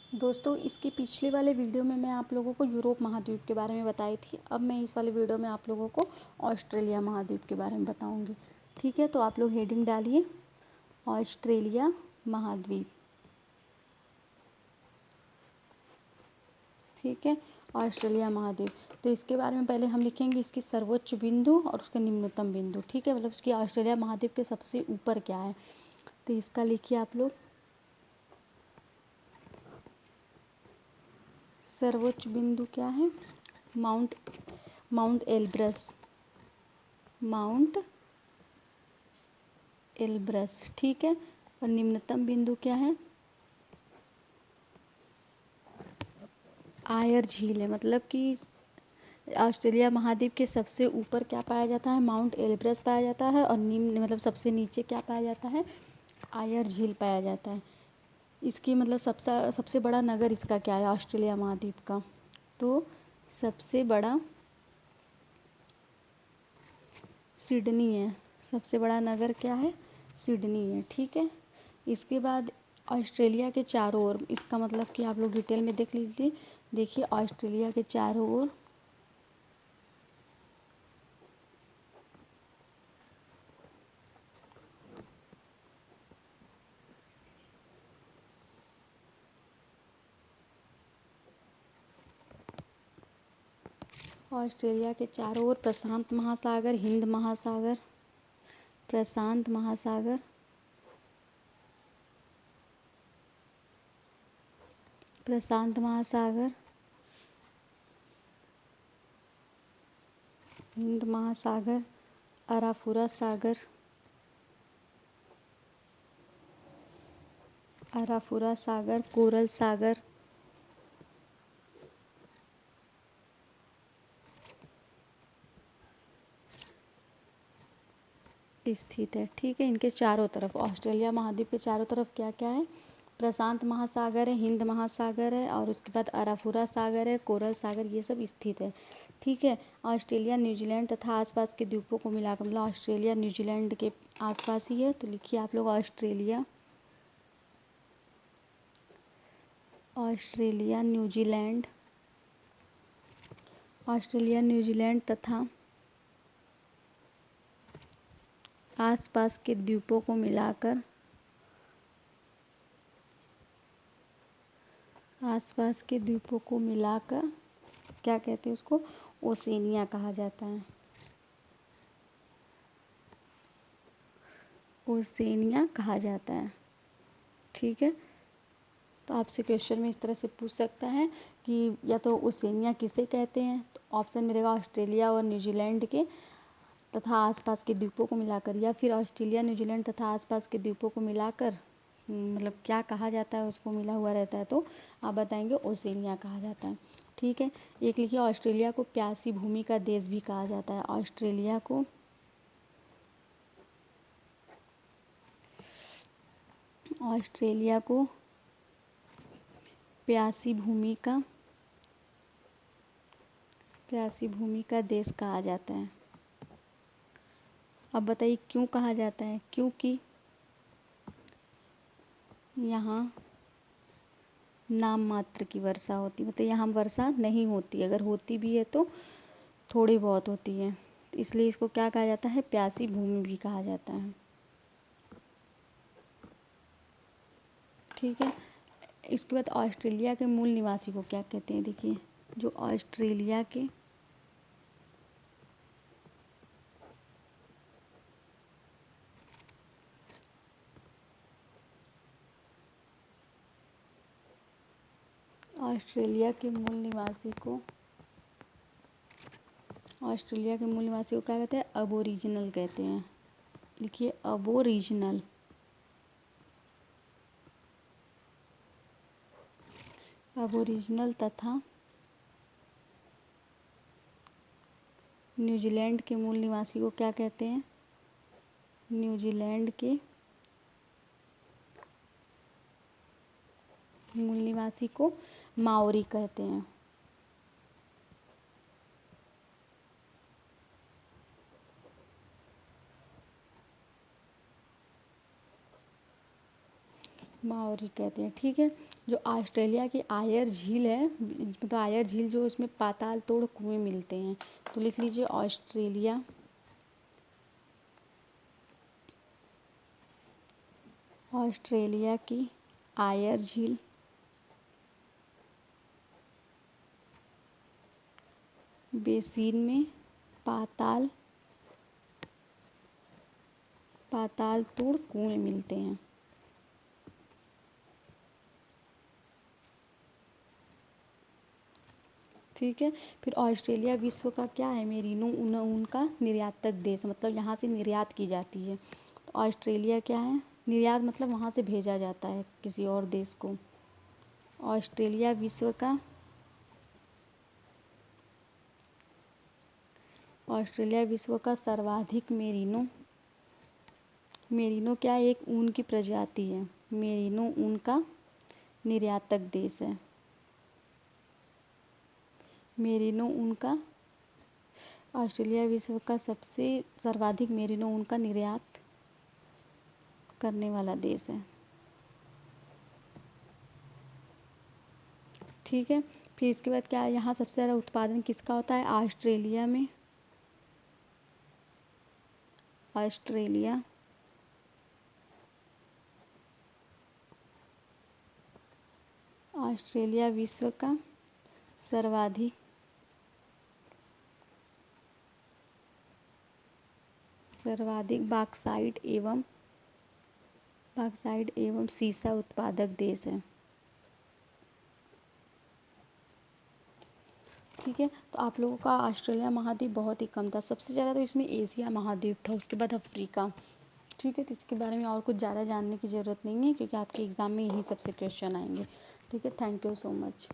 दोस्तों, इसके पिछले वाले वीडियो में मैं आप लोगों को यूरोप महाद्वीप के बारे में बताई थी। अब मैं इस वाले वीडियो में आप लोगों को ऑस्ट्रेलिया महाद्वीप के बारे में बताऊंगी। ठीक है, तो आप लोग हेडिंग डालिए ऑस्ट्रेलिया महाद्वीप। ठीक है, ऑस्ट्रेलिया महाद्वीप। तो इसके बारे में पहले हम लिखेंगे इसकी सर्वोच्च बिंदु और उसका निम्नतम बिंदु। ठीक है, मतलब इसकी ऑस्ट्रेलिया महाद्वीप के सबसे ऊपर क्या है, तो इसका लिखिए आप लोग सर्वोच्च बिंदु क्या है, माउंट एलब्रस। माउंट एलब्रस, ठीक है। और निम्नतम बिंदु क्या है, आयर झील है। मतलब कि ऑस्ट्रेलिया महाद्वीप के सबसे ऊपर क्या पाया जाता है, माउंट एलब्रस पाया जाता है। और निम्न मतलब सबसे नीचे क्या पाया जाता है, आयर झील पाया जाता है। इसकी मतलब सबसे बड़ा नगर इसका क्या है, ऑस्ट्रेलिया महाद्वीप का, तो सबसे बड़ा सिडनी है। सबसे बड़ा नगर क्या है, सिडनी है। ठीक है, इसके बाद ऑस्ट्रेलिया के चारों ओर, इसका मतलब कि आप लोग डिटेल में देख लीजिए। देखिए ऑस्ट्रेलिया के चारों ओर ऑस्ट्रेलिया के चारों ओर प्रशांत महासागर, हिंद महासागर, प्रशांत महासागर, प्रशांत महासागर, हिंद महासागर, अराफुरा सागर, अराफुरा सागर, कोरल सागर स्थित है। ठीक है, इनके चारों तरफ, ऑस्ट्रेलिया महाद्वीप के चारों तरफ क्या क्या है, प्रशांत महासागर है, हिंद महासागर है, और उसके बाद अराफुरा सागर है, कोरल सागर, ये सब स्थित है। ठीक है, ऑस्ट्रेलिया न्यूजीलैंड तथा आसपास के द्वीपों को मिलाकर, मतलब ऑस्ट्रेलिया न्यूजीलैंड के आसपास ही है। तो लिखिए आप लोग Australia, Australia New Zealand, Australia New Zealand तथा आसपास के द्वीपों को मिलाकर, आसपास के द्वीपों को मिलाकर क्या कहते हैं उसको, ओसेनिया कहा जाता है। ओसेनिया कहा जाता है। ठीक है, तो आपसे क्वेश्चन में इस तरह से पूछ सकता है कि या तो ओसेनिया किसे कहते हैं, तो ऑप्शन मिलेगा ऑस्ट्रेलिया और न्यूजीलैंड के तथा आसपास के द्वीपों को मिलाकर, या फिर ऑस्ट्रेलिया न्यूजीलैंड तथा आसपास के द्वीपों को मिलाकर मतलब क्या कहा जाता है, उसको मिला हुआ रहता है, तो आप बताएंगे ओसेनिया कहा जाता है। ठीक है, एक लिखिए ऑस्ट्रेलिया को प्यासी भूमि का देश भी कहा जाता है। ऑस्ट्रेलिया को ऑस्ट्रेलिया को प्यासी भूमि का देश कहा जाता है। अब बताइए क्यों कहा जाता है, क्योंकि यहाँ नाम मात्र की वर्षा होती, मतलब यहाँ वर्षा नहीं होती, अगर होती भी है तो थोड़ी बहुत होती है, इसलिए इसको क्या कहा जाता है, प्यासी भूमि भी कहा जाता है। ठीक है, इसके बाद ऑस्ट्रेलिया के मूल निवासी को क्या कहते हैं, देखिए जो ऑस्ट्रेलिया के ऑस्ट्रेलिया के मूल निवासी को क्या कहते हैं, अबोरिजिनल कहते हैं। लिखिए अबोरिजिनल, अबोरिजिनल तथा न्यूजीलैंड के मूल निवासी को क्या कहते हैं, न्यूजीलैंड के मूल निवासी को माओरी कहते हैं। माओरी कहते हैं, ठीक है। जो ऑस्ट्रेलिया की आयर झील है, तो आयर झील जो उसमें पाताल तोड़ कुएं मिलते हैं, तो लिख लीजिए ऑस्ट्रेलिया ऑस्ट्रेलिया की आयर झील बेसिन में पाताल तोड़ कुएं मिलते हैं। ठीक है। फिर ऑस्ट्रेलिया विश्व का क्या है, मेरीनो ऊन का निर्यातक देश, मतलब यहाँ से निर्यात की जाती है। तो ऑस्ट्रेलिया क्या है, निर्यात मतलब वहाँ से भेजा जाता है किसी और देश को। ऑस्ट्रेलिया विश्व का सर्वाधिक मेरिनो क्या है, एक ऊन की प्रजाति है। मेरिनो ऊन का निर्यातक देश है। मेरिनो ऊन का ऑस्ट्रेलिया विश्व का सबसे सर्वाधिक मेरिनो ऊन का निर्यात करने वाला देश है। ठीक है। फिर इसके बाद क्या है, यहाँ सबसे ज़्यादा उत्पादन किसका होता है, ऑस्ट्रेलिया में। ऑस्ट्रेलिया विश्व का सर्वाधिक बॉक्साइट एवं सीसा उत्पादक देश है। ठीक है। तो आप लोगों का ऑस्ट्रेलिया महाद्वीप बहुत ही कम था, सबसे ज़्यादा तो इसमें एशिया महाद्वीप था, उसके बाद अफ्रीका। ठीक है। तो इसके बारे में और कुछ ज़्यादा जानने की ज़रूरत नहीं है, क्योंकि आपके एग्ज़ाम में यही सबसे क्वेश्चन आएंगे। ठीक है। Thank you so much.